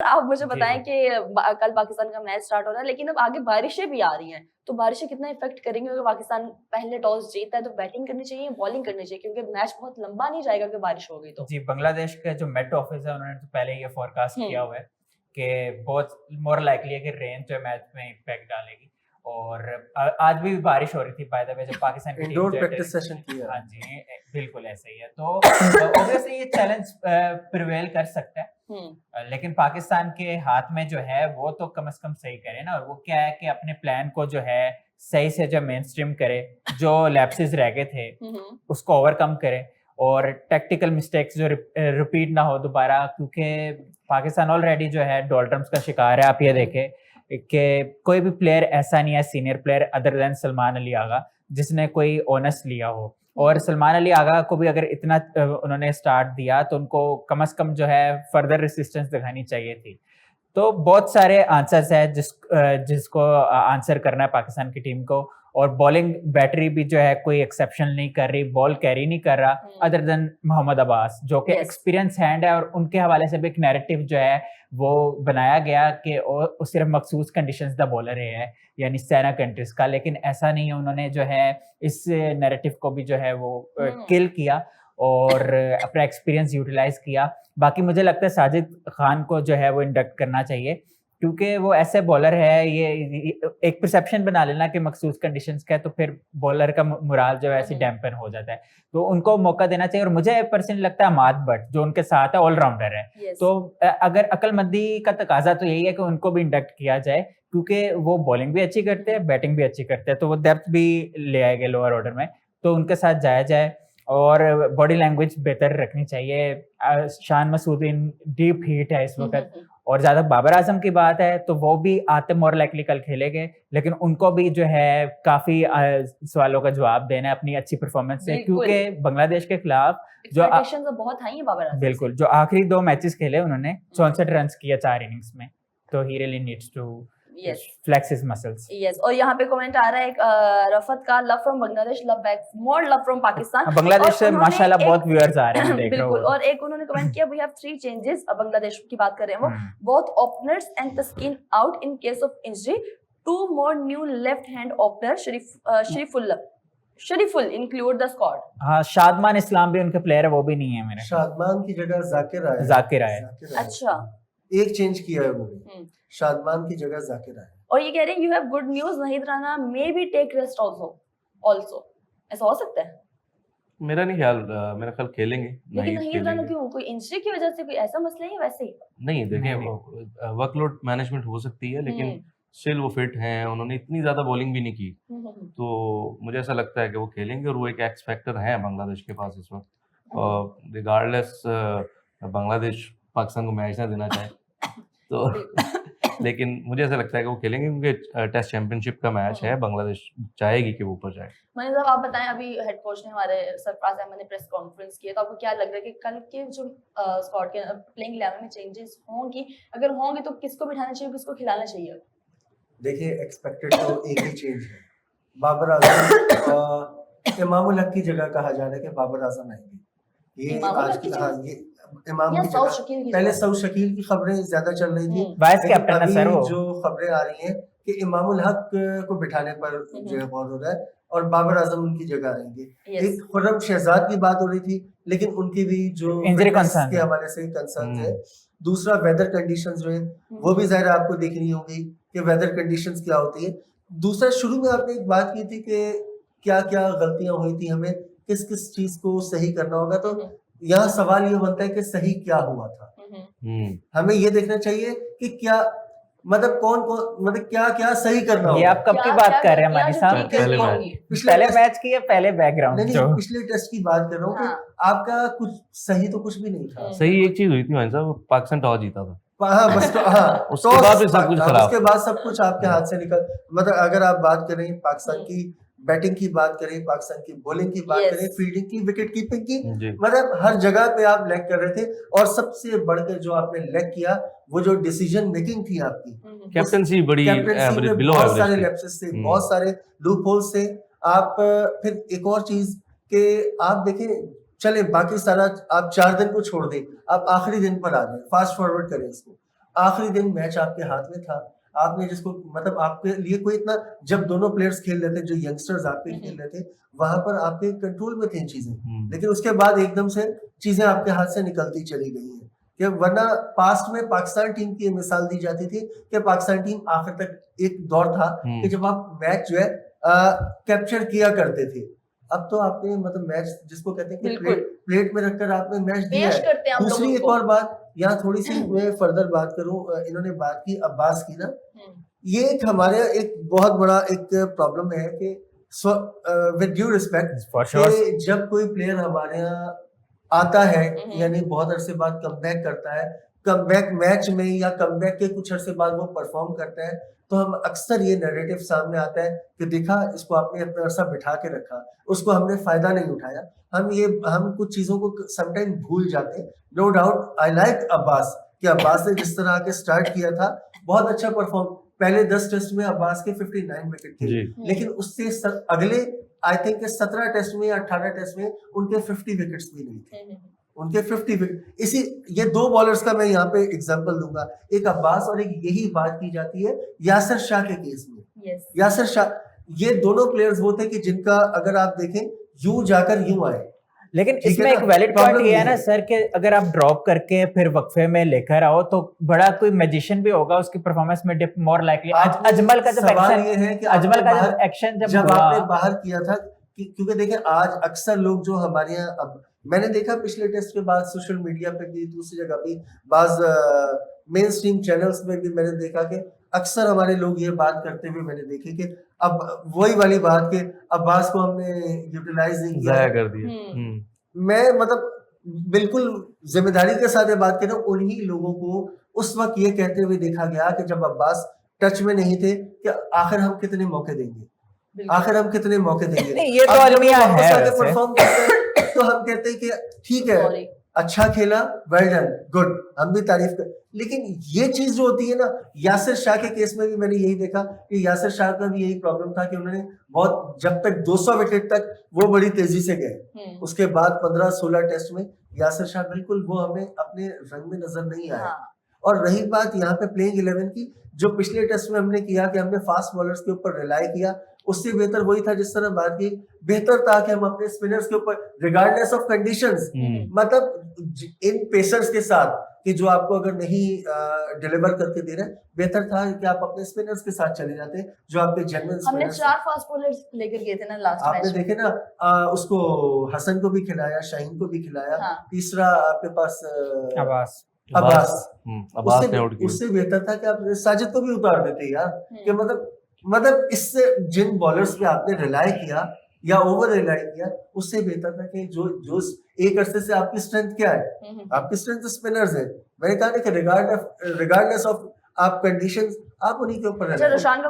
आप मुझे जी, बताएं जी। कि कल पाकिस्तान का मैच स्टार्ट हो रहा है, लेकिन अब आगे बारिशें भी आ रही हैं, तो बारिशें कितना इफेक्ट करेंगी? अगर पाकिस्तान पहले टॉस जीतता है तो बैटिंग करनी चाहिए या बॉलिंग करनी चाहिए, क्योंकि मैच बहुत लंबा नहीं जाएगा अगर बारिश हो गई तो। जी, बांग्लादेश का जो मेट ऑफिस है उन्होंने तो पहले ये फोरकास्ट किया हम्म। हुआ है कि बहुत मोर लाइकली है कि रेन जो है मैच में इम्पैक्ट डालेगी। और आज भी बारिश हो रही थी बाय द वे, जब पाकिस्तान की टीम इंडोर जो है प्रैक्टिस सेशन किया। हाँ जी, बिल्कुल ऐसे ही है। तो ऑब्वियसली ये चैलेंज प्रिवेल कर सकता है। लेकिन पाकिस्तान के हाथ में जो है वो तो कम से कम सही करे ना, और वो क्या है कि अपने प्लान को जो है सही से जो मेन स्ट्रीम करे, जो लैप्सेस रह गए थे उसको ओवरकम करे, और टैक्टिकल मिस्टेक्स जो रिपीट ना हो दोबारा, क्योंकि पाकिस्तान ऑलरेडी जो है डोल्ट्रम्स का शिकार है। आप ये देखें कि कोई भी प्लेयर ऐसा नहीं है, senior player other than Salman Ali Agha, जिसने कोई ओनस लिया हो। और सलमान अली आगा को भी अगर इतना उन्होंने स्टार्ट दिया तो उनको कम से कम जो है फर्दर रेसिस्टेंस दिखानी चाहिए थी। तो बहुत सारे आंसर्स है जिसको आंसर करना है पाकिस्तान की टीम को। और बॉलिंग बैटरी भी जो है कोई एक्सेप्शन नहीं कर रही, बॉल कैरी नहीं कर रहा अदर देन मोहम्मद अब्बास, जो कि एक्सपीरियंस हैंड है। और उनके हवाले से भी एक नैरेटिव जो है वो बनाया गया कि वो सिर्फ मखसूस कंडीशंस द बॉलर है, यानी सैना कंट्रीज का। लेकिन ऐसा नहीं है, उन्होंने जो है इस नैरेटिव को भी जो है वो किल किया और अपना एक्सपीरियंस यूटिलाइज किया। बाकी मुझे लगता है साजिद खान को जो है वो इंडक्ट करना चाहिए, क्योंकि वो ऐसे बॉलर है, ये एक परसेप्शन बना लेना कि मखसूस कंडीशंस का है तो फिर बॉलर का मुराल जो है ऐसे डैम्पन हो जाता है। तो उनको मौका देना चाहिए। और मुझे पर्सनली लगता है अमाद भट्ट जो उनके साथ है ऑलराउंडर है, तो अगर अक्लमंदी का तकाजा तो यही है कि उनको भी इंडक्ट किया जाए, क्योंकि वो बॉलिंग भी अच्छी करते हैं, बैटिंग भी अच्छी करते हैं, तो वो डेप्थ भी ले आएंगे लोअर ऑर्डर में, तो उनके साथ जाया जाए। और बॉडी लैंग्वेज बेहतर रखनी चाहिए। शान मसूदीन डीप हीट है इस वक्त। और ज्यादा बाबर आजम की बात है तो वो भी आते मोर लाइकली कल खेलेंगे, लेकिन उनको भी जो है काफी सवालों का जवाब देना है अपनी अच्छी परफॉर्मेंस से, क्योंकि बांग्लादेश के खिलाफ जो बहुत हाई है बाबर आजम बिल्कुल, जो आखिरी 2 मैचेस खेले उन्होंने 64 रन किया 4 इनिंग्स में, तो he really needs to flex his muscles. Yes. और यहाँ पे कमेंट आ रहा है एक रफत का, love from Bangladesh, love back, more love from Pakistan. Bangladesh से माशाल्लाह बहुत व्यूअर्स आ रहे हैं, देख रहा हूं। बिल्कुल। और एक उन्होंने कमेंट किया, वी हैव 3 चेंजेस। बांग्लादेश की बात कर रहे हैं वो, both openers and Taskin out in case of injury, 2 more new left hand opener, Shariful include the squad. हाँ, शादमान इस्लाम भी उनके प्लेयर है, वो भी नहीं है मेरे। शादमान की जगह जाकिर आया। अच्छा, एक चेंज किया है उन्होंने, शादमान की जगह जाकिर आया। और ये कह रहे हैं you have good news, Nahid Rana may be take rest also. ऐसा हो सकता है? मेरा नहीं ख्याल, मेरा ख्याल खेलेंगे। लेकिन नाहिद राना क्यों? कोई इंजरी की वजह से कोई ऐसा मसला है या वैसे ही? नहीं, देखिए वर्कलोड मैनेजमेंट हो सकती है, लेकिन स्टिल वो फिट हैं, उन्होंने इतनी ज्यादा बॉलिंग भी नहीं की, तो मुझे ऐसा लगता है कि वो खेलेंगे। और वो एक एक्स फैक्टर है बांग्लादेश के पास इस वक्त, रिगार्डलेस बांग्लादेश पाकिस्तान को मैच ना देना चाहे तो लेकिन मुझे ऐसा लगता है कि वो खेलेंगे, क्योंकि टेस्ट चैंपियनशिप का मैच है, बांग्लादेश चाहेगी कि वो ऊपर जाए। मनीष साहब आप बताएं, अभी हेड कोच ने हमारे सरफराज अहमद ने प्रेस कॉन्फ्रेंस की है, तो आपको क्या लग रहा है कि कल के जो स्क्वाड के प्लेइंग 11 में चेंजेस होंगी? अगर होंगे तो किसको बिठाना चाहिए, किसको खिलाना चाहिए? देखिए, एक्सपेक्टेड तो एक ही चेंज है, बाबर आजम इमामुल हक की जगह कहा जा रहा है कि बाबर आजम आएंगे। ये आज की ये इमाम की जगह, पहले सऊद शकील की खबरें ज्यादा चल रही थी, वाइस कैप्टन है सर वो। जो खबरें आ रही हैं कि इमामुल हक को बिठाने पर जो है गौर हो रहा है और बाबर आजम उनकी जगह आएंगे। एक खुर्रम शहजाद की बात हो रही थी, लेकिन उनकी भी जो इंजरी कंसर्न के हवाले से कंसर्न है। दूसरा, वेदर कंडीशंस जो है वो भी ज़ाहिर आपको देखनी होगी कि वेदर कंडीशंस क्या होती है। दूसरा, शुरू में आपने एक बात की थी कि क्या क्या गलतियां हुई थी, हमें किस किस चीज को सही करना होगा। तो यहाँ सवाल ये बनता है कि सही क्या हुआ था। हमें ये देखना चाहिए कि क्या मतलब कौन मतलब क्या क्या सही करना होगा। ये आप कब की बात कर रहे हैं मानी साहब? पहले मैच की या पहले बैकग्राउंड? नहीं, पिछले टेस्ट की बात कर रहा हूँ। आपका कुछ सही तो कुछ भी नहीं था। सही एक चीज हुई थी मानी साहब, पाकिस्तान टॉस जीता था। हाँ, बस उसके बाद भी सब कुछ खराब। उसके बाद सब कुछ आपके हाथ से निकल, मतलब अगर आप बात करें पाकिस्तान की बैटिंग की, बात करें पाकिस्तान की बॉलिंग की, बात करें फील्डिंग की, विकेट कीपिंग की, मतलब हर जगह पे आप लैग कर रहे थे। और सबसे बढ़कर जो आपने लैग किया वो जो डिसीजन मेकिंग थी आपकी, कैप्टनसी बड़ी एवरेज, बिलो बहुत एवरेज सारे लैप्सेस थे, बहुत सारे लूप होल्स थे। आप फिर एक और चीज के आप देखें, चले बाकी सारा आप 4 दिन को छोड़ दें, आप आखिरी दिन पर आ जाए, फास्ट फॉरवर्ड करें इसको। आखिरी दिन मैच आपके हाथ में था, आपने जिसको मतलब आपके लिए कोई इतना, जब दोनों प्लेयर्स खेल रहे थे, जो यंगस्टर्स आपके खेल रहे थे, वहां पर आपके कंट्रोल में थी चीजें, लेकिन उसके बाद एकदम से चीजें आपके हाथ से निकलती चली गई हैं। कि वरना पास्ट में पाकिस्तान टीम की मिसाल दी जाती थी कि पाकिस्तान टीम आखिर तक एक दौर था कि जब आप मैच जो है कैप्चर किया करते थे। अब तो आपने मतलब मैच जिसको कहते हैं कि प्लेट में रखकर आपने मैच दिया है। दूसरी एक और बात, यहाँ थोड़ी सी मैं फर्दर बात करूं, इन्होंने बात की अब्बास की ना, ये एक हमारे एक बहुत बड़ा एक प्रॉब्लम है कि विद ड्यू रिस्पेक्ट, जब कोई प्लेयर हमारे यहाँ आता है यानी बहुत अरसे बाद कमबैक करता है, कमबैक मैच में या कमबैक के कुछ अरसे बाद वो परफॉर्म करता है, तो हम अक्सर ये नैरेटिव सामने आता है कि देखा इसको आपने इतना अरसा बिठा के रखा, उसको हमने फायदा नहीं उठाया। हम कुछ चीजों को समटाइम भूल जाते हैं। No doubt I like Abbas, कि अब्बास ने जिस तरह के स्टार्ट किया था बहुत अच्छा परफॉर्म, पहले 10 टेस्ट में अब्बास के 59 विकेट थे, लेकिन उससे अगले आई थिंक 17 टेस्ट में या 18 टेस्ट में उनके 50 विकेट्स भी नहीं थे, उनके 50 विकेट। इसी ये दो बॉलर्स का मैं यहाँ पे एग्जांपल दूंगा, एक अब्बास और एक यही बात की जाती है यासिर शाह के केस में। यासिर शाह, ये दोनों प्लेयर्स वो थे कि जिनका अगर आप देखें यूं जाकर यूं आए। लेकिन इसमें एक वैलिड पॉइंट ये है ना सर कि अगर आप ड्रॉप करके फिर वक्फे में लेकर आओ तो बड़ा कोई मैजिशियन भी होगा, उसकी परफॉर्मेंस में डिप मोर लाइकली। अजमल का जब एक्शन, ये है कि अजमल का जब एक्शन जब आपने बाहर किया था, क्योंकि देखें आज अक्सर लोग जो हमारे यहाँ, अब मैंने देखा पिछले टेस्ट के बाद सोशल मीडिया पे भी, दूसरी जगह भी, बाज मेन स्ट्रीम चैनल्स में भी मैंने देखा कि अक्सर हमारे लोग ये बात करते हुए मैंने देखे कि अब वही वाली बात के अब्बास को हमने यूटिलाइज नहीं किया, जाया कर दिया। मैं मतलब बिल्कुल जिम्मेदारी के साथ ये बात कर रहा हूँ, उन्हीं लोगों को उस वक्त ये कहते हुए देखा गया कि जब अब्बास टच में नहीं थे कि आखिर हम कितने मौके देंगे, आखिर हम कितने मौके देंगे। ये तो अलमिया है परफॉर्म करते हैं तो हम कहते हैं कि ठीक है, अच्छा खेला, वेल डन, गुड, हम भी तारीफ कर। लेकिन ये चीज जो होती है ना, यासिर शाह के केस में भी मैंने यही देखा कि यासिर शाह का भी यही प्रॉब्लम था कि उन्होंने बहुत, जब तक 200 विकेट तक वो बड़ी तेजी से गए, उसके बाद 15-16 टेस्ट में यासिर शाह बिल्कुल वो हमें अपने रंग में नजर नहीं आया। और रही बात यहाँ पे प्लेइंग 11 की, जो पिछले टेस्ट में हमने किया कि हमने फास्ट बॉलर्स के ऊपर रिलाई किया, उससे बेहतर वही था जिस तरह बात की, बेहतर था कि हम अपने स्पिनर्स के ऊपर रिगार्डलेस ऑफ कंडीशंस, मतलब इन पेसर्स के साथ कि जो आपको अगर नहीं डिलीवर करके दे रहे, बेहतर था कि आप अपने स्पिनर्स के साथ चले जाते जो आपके जेन्युइन स्पिनर्स। हमने 4 फास्ट बॉलर्स लेकर गए थे ना लास्ट मैच, आपने देखे ना, उसको हसन को भी खिलाया, शाहीन को भी खिलाया, तीसरा आपके पास अब्बास ने आउट किया। उससे बेहतर था कि आप साजिद को भी उतार देते यार, कि मतलब इससे जिन बॉलर्स पे आपने रिलाई किया या ओवर रिलाई किया, उससे बेहतर था कि जो एक अरसे से आपकी स्ट्रेंथ क्या है, आपकी स्ट्रेंथ स्पिनर्स है। मैंने कहा कि रिगार्डलेस ऑफ आप कंडीशंस, आप उन्हीं के ऊपर